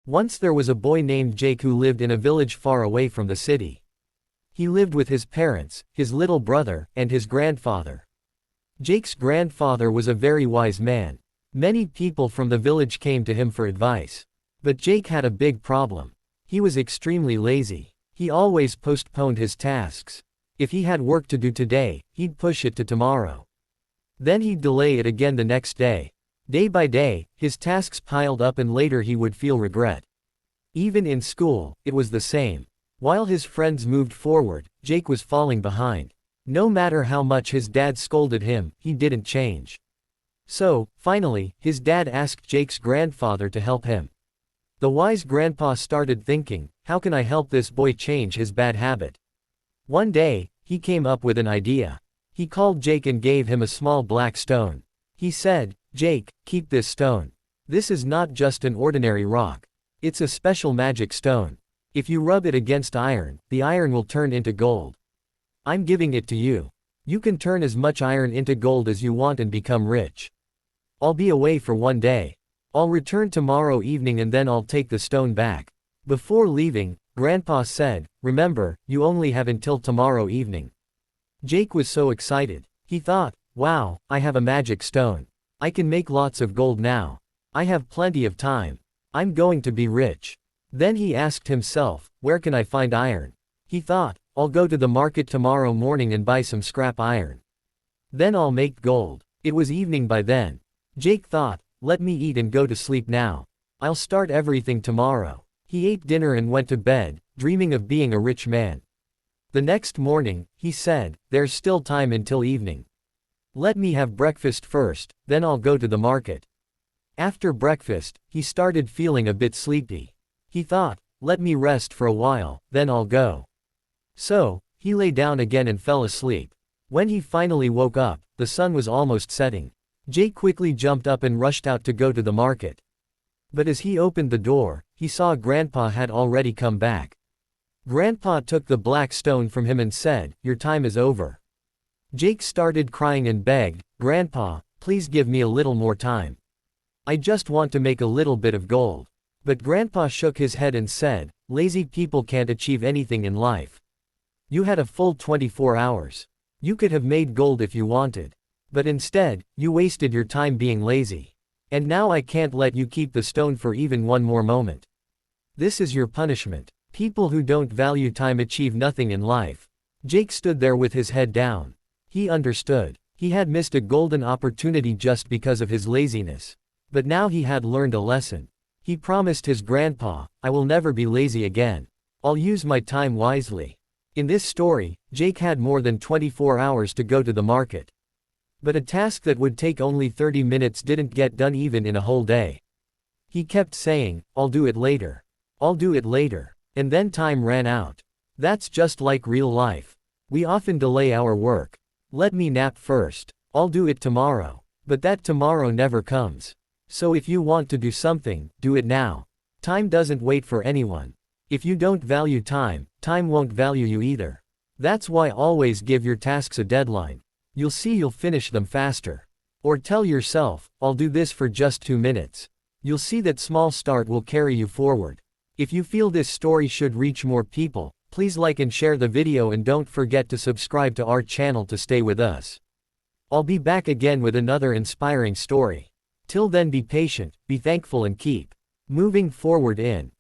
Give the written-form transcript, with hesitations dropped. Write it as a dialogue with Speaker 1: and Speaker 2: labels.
Speaker 1: Once there was a boy named Jake who lived in a village far away from the city. He lived with his parents, his little brother, and his grandfather. Jake's grandfather was a very wise man. Many people from the village came to him for advice. But Jake had a big problem. He was extremely lazy. He always postponed his tasks. If he had work to do today, he'd push it to tomorrow. Then he'd delay it again the next day. Day by day, his tasks piled up and later he would feel regret. Even in school, it was the same. While his friends moved forward, Jake was falling behind. No matter how much his dad scolded him, he didn't change. So, finally, his dad asked Jake's grandfather to help him. The wise grandpa started thinking, how can I help this boy change his bad habit? One day, he came up with an idea. He called Jake and gave him a small black stone. He said, Jake, keep this stone. This is not just an ordinary rock. It's a special magic stone. If you rub it against iron, the iron will turn into gold. I'm giving it to you. You can turn as much iron into gold as you want and become rich. I'll be away for one day. I'll return tomorrow evening and then I'll take the stone back. Before leaving, Grandpa said, remember, you only have until tomorrow evening. Jake was so excited. He thought, wow, I have a magic stone. I can make lots of gold now. I have plenty of time. I'm going to be rich. Then he asked himself, where can I find iron? He thought, I'll go to the market tomorrow morning and buy some scrap iron. Then I'll make gold. It was evening by then. Jake thought, let me eat and go to sleep now. I'll start everything tomorrow. He ate dinner and went to bed, dreaming of being a rich man. The next morning, he said, there's still time until evening. Let me have breakfast first, then I'll go to the market. After breakfast, he started feeling a bit sleepy. He thought, let me rest for a while, then I'll go. So, he lay down again and fell asleep. When he finally woke up, the sun was almost setting. Jake quickly jumped up and rushed out to go to the market. But as he opened the door, he saw Grandpa had already come back. Grandpa took the black stone from him and said, your time is over. Jake started crying and begged, Grandpa, please give me a little more time. I just want to make a little bit of gold. But Grandpa shook his head and said, lazy people can't achieve anything in life. You had a full 24 hours. You could have made gold if you wanted. But instead, you wasted your time being lazy. And now I can't let you keep the stone for even one more moment. This is your punishment. People who don't value time achieve nothing in life. Jake stood there with his head down. He understood. He had missed a golden opportunity just because of his laziness. But now he had learned a lesson. He promised his grandpa, I will never be lazy again. I'll use my time wisely. In this story, Jake had more than 24 hours to go to the market. But a task that would take only 30 minutes didn't get done even in a whole day. He kept saying, I'll do it later. I'll do it later. And then time ran out. That's just like real life. We often delay our work. Let me nap first. I'll do it tomorrow. But that tomorrow never comes. So if you want to do something, do it now. Time doesn't wait for anyone. If you don't value time, time won't value you either. That's why always give your tasks a deadline. You'll see you'll finish them faster. Or tell yourself, I'll do this for just 2 minutes. You'll see that small start will carry you forward. If you feel this story should reach more people, please like and share the video and don't forget to subscribe to our channel to stay with us. I'll be back again with another inspiring story. Till then, be patient, be thankful and keep moving forward in